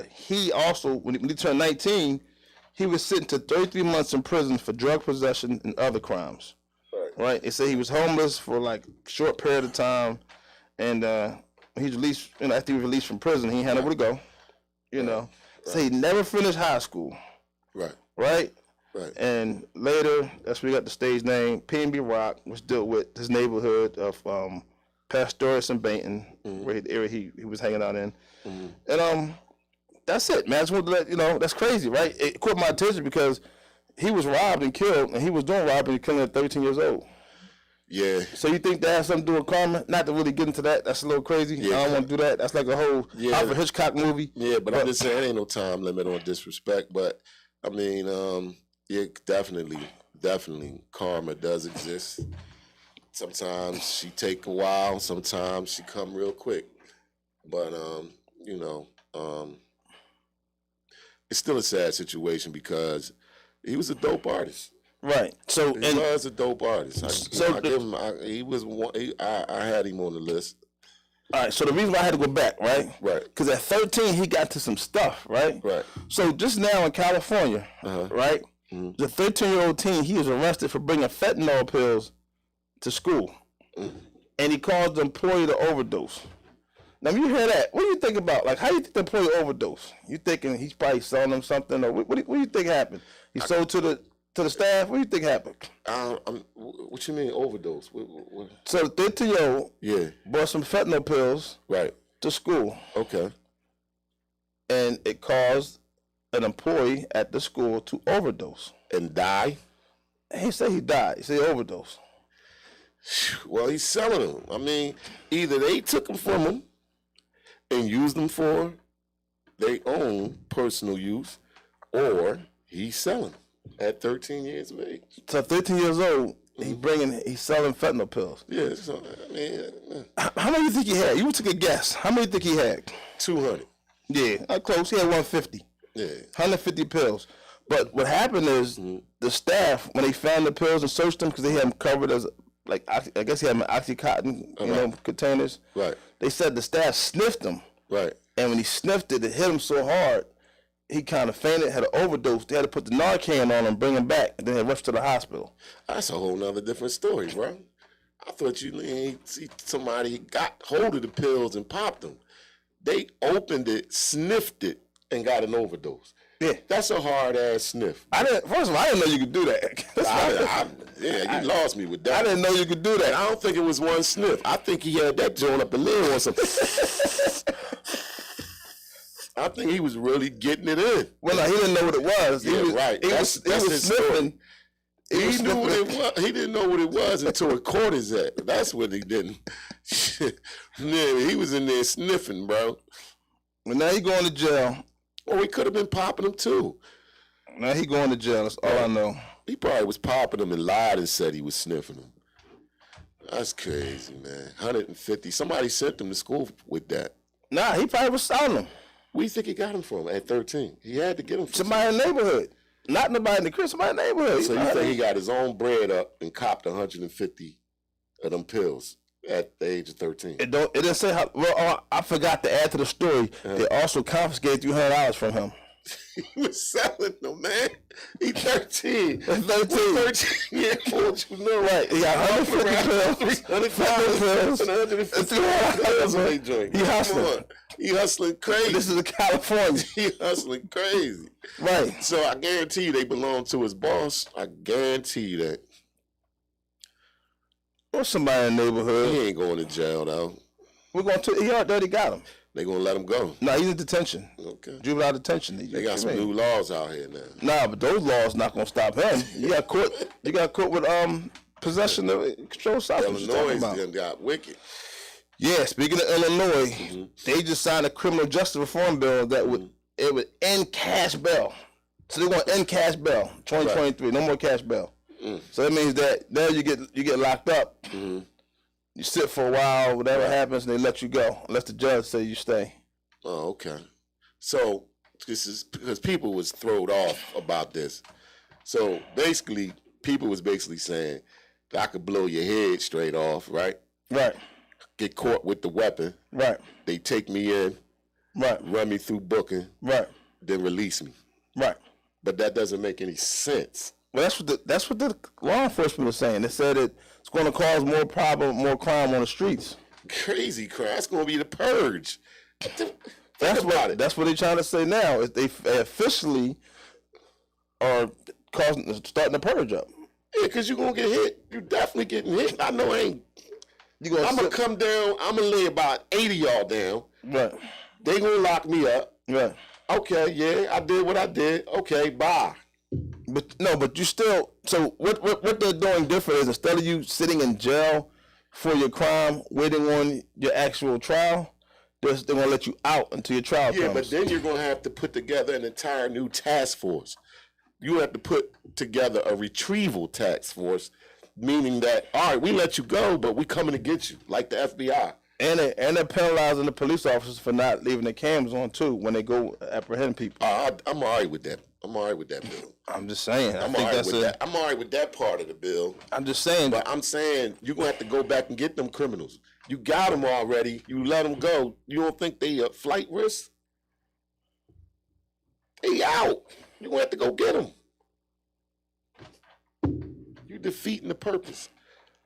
he also when he turned 19, he was sentenced to 33 months in prison for drug possession and other crimes. Right. They said he was homeless for like a short period of time, and he's released. You know, after he was released from prison, he had nowhere to go. You know. So he never finished high school. Right. And later, that's where he got the stage name, PNB Rock, which dealt with his neighborhood of Pastorius and Bainton, where the area he was hanging out in. And that's it, man. I just wanted to let you know, that's crazy, right? It caught my attention because he was robbed and killed, and he was doing robbery and killing at 13 years old. Yeah. So you think that has something to do with karma? Not to really get into that. That's a little crazy. Yeah. I don't want to do that. That's like a whole Alfred Hitchcock movie. Yeah, but I'm just saying, there ain't no time limit on disrespect. But I mean, yeah, definitely, karma does exist. Sometimes she take a while. Sometimes she come real quick. But you know, it's still a sad situation because he was a dope artist. Right. So he was a dope artist. I had him on the list. All right. So the reason why I had to go back, right? Right. Because at 13 he got to some stuff, right? Right. So just now in California, right? The 13-year-old teen, he was arrested for bringing fentanyl pills to school, and he caused the employee to overdose. Now, when you hear that, what do you think about? Like, how do you think the employee overdose? You thinking he's probably selling them something, or what do you think happened? He sold to the staff. What do you think happened? What you mean overdose? What? So the 13-year-old bought some fentanyl pills to school. Okay. And it caused an employee at the school to overdose. And die? He said he died. He said he overdosed. Well, he's selling them. I mean, either they took them from him and used them for their own personal use, or he's selling them at 13 years of age. So 13 years old, he's selling fentanyl pills. Yeah, so, I mean, how many do you think he had? You took a guess. How many do you think he had? 200. Yeah, not close. He had 150. Yeah. 150 pills. But what happened is the staff, when they found the pills and searched them, because they had them covered as, like, I guess he had them Oxycontin, containers. Right. They said the staff sniffed them. Right. And when he sniffed it, it hit him so hard, he kind of fainted, had an overdose. They had to put the Narcan on him, bring him back, and then they rushed to the hospital. That's a whole nother different story, bro. I thought you ain't see somebody got hold of the pills and popped them. They opened it, sniffed it, and got an overdose. Yeah, that's a hard ass sniff. First of all, I didn't know you could do that. You lost me with that. I didn't know you could do that. I don't think it was one sniff. I think he had that joint up the lid or something. I think he was really getting it in. Well, no, he didn't know what it was. Yeah, right. He was sniffing. He knew what it was. He didn't know what it was until it caught his ass. That's what he didn't. Man, he was in there sniffing, bro. Well, now he going to jail. Or he could have been popping them too. Now he going to jail. That's all I know. He probably was popping them and lied and said he was sniffing them. That's crazy, man. 150. Somebody sent him to school with that. Nah, he probably was selling them. Where do you think he got them from at 13? He had to get them from somebody in the neighborhood. Not nobody in the crib, somebody in the neighborhood. So you think he got his own bread up and copped 150 of them pills at the age of 13? It didn't say how. Well, I forgot to add to the story. They also confiscated $300 from him. He was selling them, man. He 13. 13. 13 years old, you know. Right. He got 150 pills. 150 pills. He hustling. He hustling crazy. This is California. He hustling crazy. Right. So I guarantee you they belong to his boss. I guarantee you that. Or somebody in the neighborhood. He ain't going to jail, though. He already got him. They gonna let him go. No, he's in detention. Okay. Juvenile detention. They got some new laws out here now. Nah, but those laws not gonna stop him. You got caught. You got caught with possession of controlled substance. Illinois got wicked. Yeah. Speaking of Illinois, they just signed a criminal justice reform bill that would end cash bail. So they want to end cash bail 2023. Right. No more cash bail. So that means that now you get locked up. You sit for a while, whatever happens, and they let you go, unless the judge say you stay. Oh, okay. So this is because people was thrown off about this. So basically, people was basically saying, I could blow your head straight off, right? Right. Get caught with the weapon. Right. They take me in. Right. Run me through booking. Right. Then release me. Right. But that doesn't make any sense. Well, that's what the law enforcement was saying. They said it's going to cause more crime on the streets. Crazy crime. That's going to be the purge. That's what they're trying to say now. Is they officially are starting the purge up. Yeah, because you're going to get hit. You're definitely getting hit. I know I ain't. I'm going to come down. I'm going to lay about 80 y'all down. Right. They going to lock me up. Right. Okay, yeah, I did what I did. Okay, bye. But you still. So what they're doing different is instead of you sitting in jail for your crime, waiting on your actual trial, they're gonna let you out until your trial comes. Yeah, but then you're gonna have to put together an entire new task force. You have to put together a retrieval task force, meaning that all right, we let you go, but we coming to get you, like the FBI. And they're penalizing the police officers for not leaving their cams on too when they go apprehend people. I'm all right with that. I'm all right with that bill. I'm just saying. I'm all right with that part of the bill. I'm just saying. But I'm saying you're going to have to go back and get them criminals. You got them already. You let them go. You don't think they a flight risk? They out. You're going to have to go get them. You're defeating the purpose.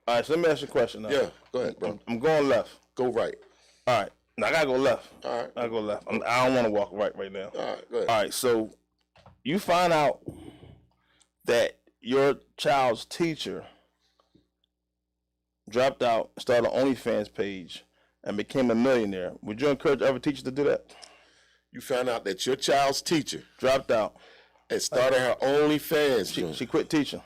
All right, so let me ask you a question now. Yeah, go ahead, bro. I'm going left. Go right. All right. Now, I got to go left. All right. I go left. I don't want to walk right now. All right, go ahead. All right, so you find out that your child's teacher dropped out, started an Onlyfans page, and became a millionaire. Would you encourage other teachers to do that? You found out that your child's teacher dropped out and started her OnlyFans. She quit teaching.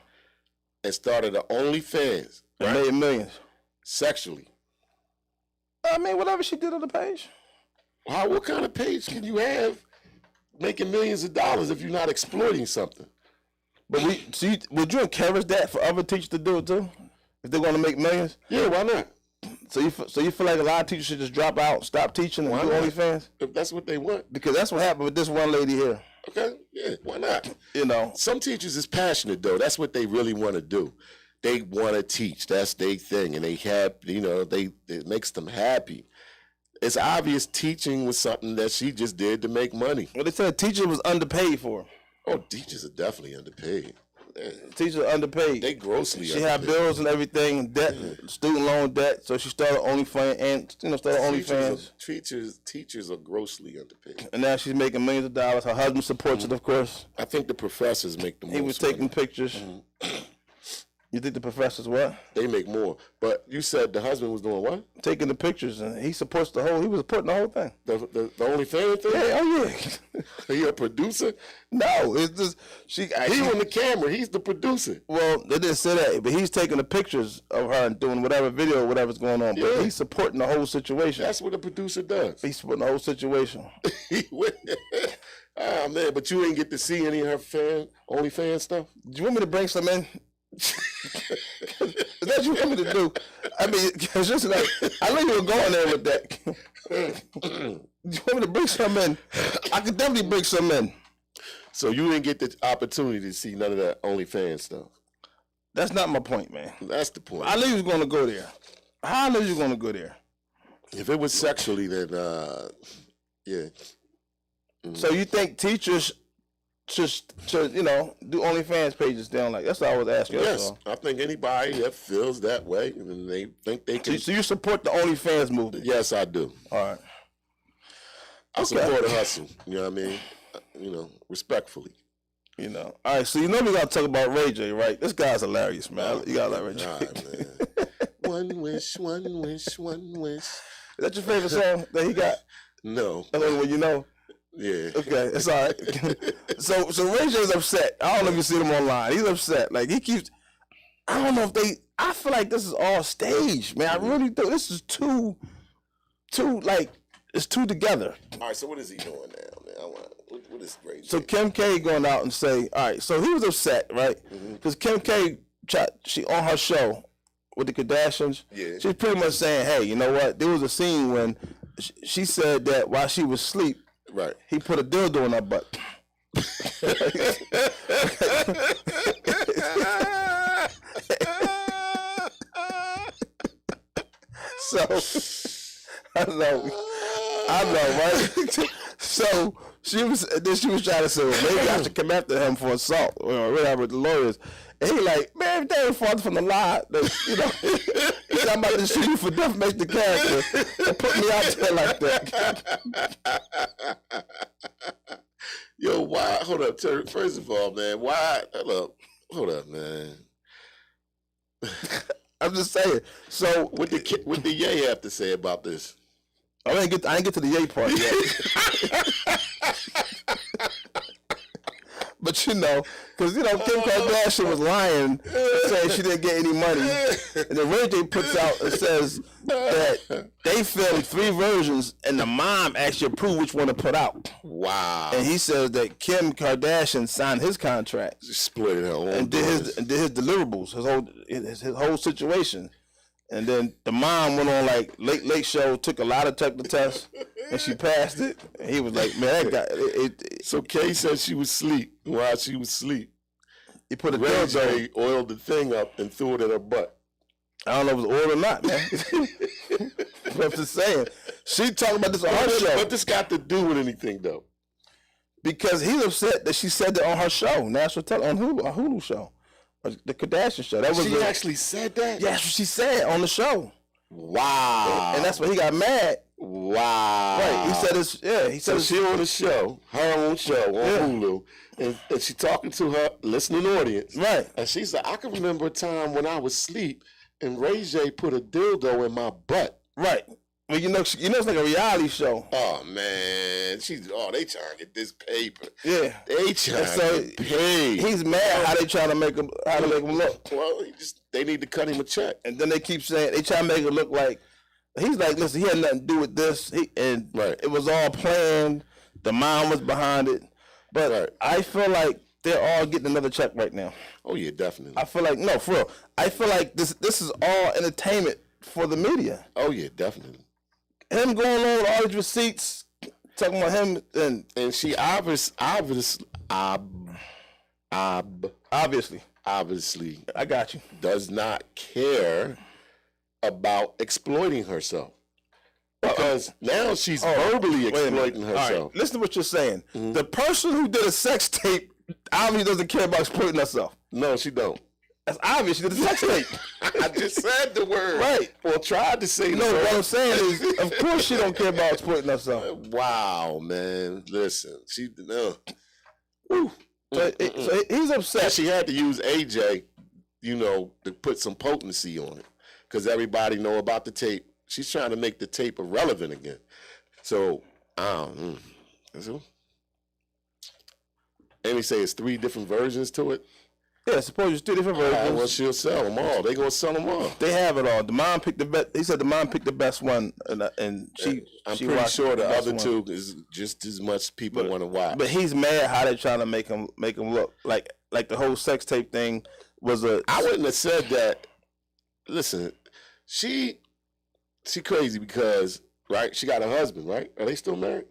And started her OnlyFans. And made millions. Sexually. I mean, whatever she did on the page. Wow, what kind of page can you have making millions of dollars if you're not exploiting something? But would you encourage that for other teachers to do it too? If they're going to make millions? Yeah, why not? So you feel like a lot of teachers should just drop out, stop teaching, and do OnlyFans? If that's what they want. Because that's what happened with this one lady here. Okay, yeah, why not? You know. Some teachers is passionate, though. That's what they really want to do. They want to teach. That's their thing. And they have, it makes them happy. It's obvious teaching was something that she just did to make money. Well, they said teacher was underpaid for her. Oh, teachers are definitely underpaid. Teachers are underpaid. They grossly She underpaid. had bills and everything, debt, student loan debt. So she started OnlyFans and started OnlyFans. Teachers are grossly underpaid. And now she's making millions of dollars. Her husband supports it, of course. I think the professors make the most. He was taking pictures. You think the professors what? They make more. But you said the husband was doing what? Taking the pictures, and he supports the whole. He was supporting the whole thing. The OnlyFans thing? Yeah, oh yeah. Are you a producer? No, it's just He on the camera. He's the producer. Well, they didn't say that, but he's taking the pictures of her and doing whatever video or whatever's going on. Yeah. But he's supporting the whole situation. That's what a producer does. He's supporting the whole situation. Ah, man, but you ain't get to see any of her OnlyFans stuff? Do you want me to bring some in? Is that what you want me to do? I mean, it's just like, I know you were going there with that. Do you want me to bring some in? I could definitely bring some in. So you didn't get the opportunity to see none of that OnlyFans stuff? That's not my point, man. That's the point. I knew you was going to go there. How I knew you were going to go there? If it was sexually, then, yeah. So you think teachers should do OnlyFans pages down like that's what I was asking. Yes, I think anybody that feels that way and they think they can. So you support the OnlyFans movement? Yes, I do. All right. I support a hustle. You know what I mean? Respectfully. All right. So we gotta talk about Ray J, right? This guy's hilarious, man. You gotta like Ray J. Man. One wish, one wish, one wish. Is that your favorite song that he got? No. That's the only one you know. Yeah. Okay, it's all right. so Ray J's upset. I don't know if you see him online. He's upset. Like he keeps. I don't know if I feel like this is all staged, man. I really do. This is too like it's too together. All right. So what is he doing now, man? What is Ray J? So Kim K going out and say, all right. So he was upset, right? Because Kim K, she on her show with the Kardashians. Yeah. She's pretty much saying, hey, you know what? There was a scene when she said that while she was asleep. Right. He put a dildo in her butt. So I know, right? So she was trying to say, well, maybe I should come after him for assault or whatever the lawyers. And he like, man, that ain't farther from the lie. He's like, I'm about to sue you for defamation of character and put me out there like that. Yo, why? Hold up, Terry. First of all, man, why? Hold up, man. I'm just saying. So what the Ye have to say about this? I didn't get to the Ye part yet. But because Kim Kardashian was lying, saying she didn't get any money, and then Ray J puts out and says that they filmed 3 versions, and the mom actually approved which one to put out. Wow! And he says that Kim Kardashian signed his contract, exploited her own, and did his deliverables, his whole situation. And then the mom went on like late show, took a lie detector test, and she passed it. And he was like, "Man, that guy." So Kay said she was asleep. While she was asleep, he put a Ray J oiled the thing up and threw it in her butt. I don't know if it was oil or not, man. But I'm just saying, she talking about this on her show. What this got to do with anything, though? Because he's upset that she said that on her show, national on Hulu show. The Kardashian show. That was she actually said that? Yeah, that's what she said on the show. Wow. And that's when he got mad. Wow. Right. He said it's, yeah. He said she on the show, her own show on Hulu, and she talking to her listening audience. Right. And she said, I can remember a time when I was asleep and Ray J put a dildo in my butt. Right. Well, it's like a reality show. Oh man, they trying to get this paper. Yeah, they trying to get paid. He's mad how they trying to make him look. Well, they need to cut him a check. And then they keep saying they try to make it look like he's like, listen, he had nothing to do with this. It was all planned. The mom was behind it. But I feel like they're all getting another check right now. Oh yeah, definitely. I feel like for real. I feel like this is all entertainment for the media. Oh yeah, definitely. Him going on with all these receipts, talking about him, and she obviously, I got you, does not care about exploiting herself. Because now she's verbally exploiting herself. All right, listen to what you're saying. Mm-hmm. The person who did a sex tape obviously doesn't care about exploiting herself. No, she don't. That's obvious. She did a sex tape. I just said the word. Right. Or tried to say the No, word. what I'm saying is, of course she don't care about exploiting herself. Wow, man. Listen, she So he's upset. she had to use AJ, to put some potency on it. Because everybody know about the tape. She's trying to make the tape irrelevant again. So, and they say it's 3 different versions to it. Yeah, suppose it's 2 different versions. Well, she'll sell them all. They gonna sell them all. They have it all. The mom picked the best. He said the mom picked the best one, and I'm she pretty sure the other best one. 2 is just as much people want to watch. But he's mad how they trying to make him look like the whole sex tape thing was a. I wouldn't have said that. Listen, she crazy because she got a husband, right? Are they still married?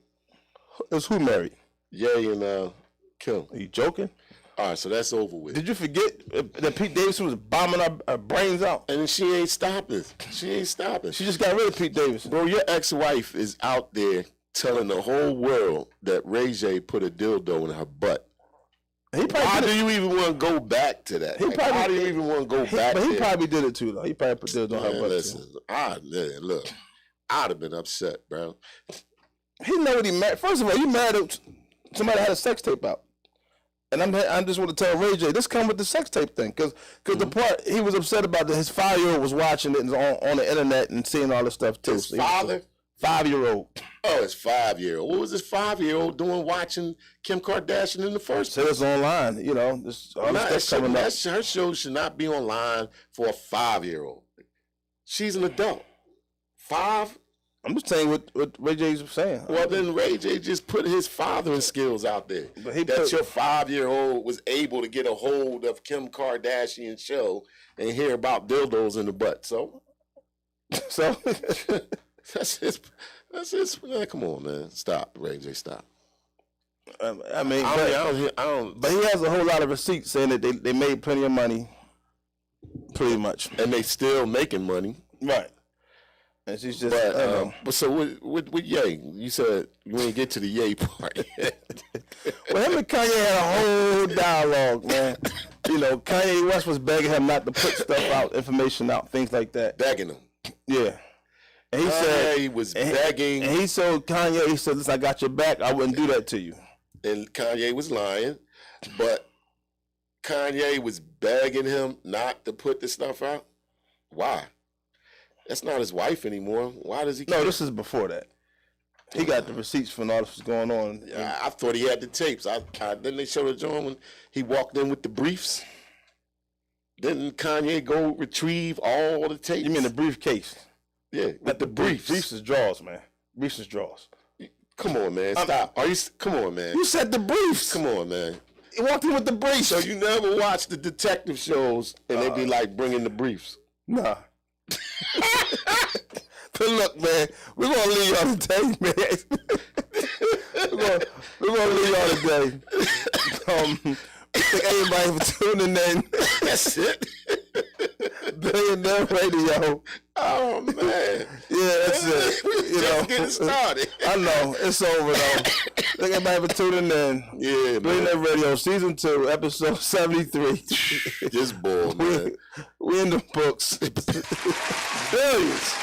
Is who married? Ye and Kim. Are you joking? All right, so that's over with. Did you forget that Pete Davidson was bombing our brains out? And she ain't stopping. She just got rid of Pete Davidson. Bro, your ex-wife is out there telling the whole world that Ray J put a dildo in her butt. Why do you even want to go back to that? Why do you even want to go back But he there? probably did it too, though. He probably put dildo on her butt too. Look, I'd have been upset, bro. He know what he mad. First of all, you mad at somebody had a sex tape out. And I just want to tell Ray J, this come with the sex tape thing. Because the part he was upset about that his 5-year-old was watching it on the internet and seeing all this stuff too. His father? 5-year-old. Oh, his 5-year-old. What was this 5-year-old doing watching Kim Kardashian in the first place? So it's online, this stuff coming up. Her show should not be online for a 5-year-old. She's an adult. 5? I'm just saying what Ray J's saying. Well, then Ray J just put his fathering skills out there. But your 5-year-old was able to get a hold of Kim Kardashian's show and hear about dildos in the butt. So that's his. Man, come on, man. Stop, Ray J. Stop. But he has a whole lot of receipts saying that they made plenty of money, pretty much, and they still making money, right? And she's just. But so with Ye, you said you didn't get to the Ye part. Well, him and Kanye had a whole dialogue, man. Kanye West was begging him not to put stuff out, information out, things like that. Begging him. Yeah. And he said he was begging. And he told Kanye, he said, "Listen, I got your back. I wouldn't do that to you." And Kanye was lying, but Kanye was begging him not to put the stuff out. Why? That's not his wife anymore. Why does he care? No, this is before that. He got the receipts from all this was going on. Yeah, I thought he had the tapes. Didn't they show the joint when he walked in with the briefs? Didn't Kanye go retrieve all the tapes? You mean the briefcase? Yeah, with the briefs. Briefs is drawers, man. Briefs is drawers. Come on, man. Stop. Come on, man. You said the briefs. Come on, man. He walked in with the briefs. So you never watch the detective shows and they be like bringing the briefs? Nah. But look, man, we're gonna leave y'all today, man. we're gonna leave y'all today. Thank everybody for tuning in. That's it. Billioneare Radio. Oh man. Yeah, that's it. We just getting started. I know. It's over though. Thank everybody for tuning in. Yeah, Billionaire Radio, Season 2, Episode 73. This bull, man. We in the books. Billions.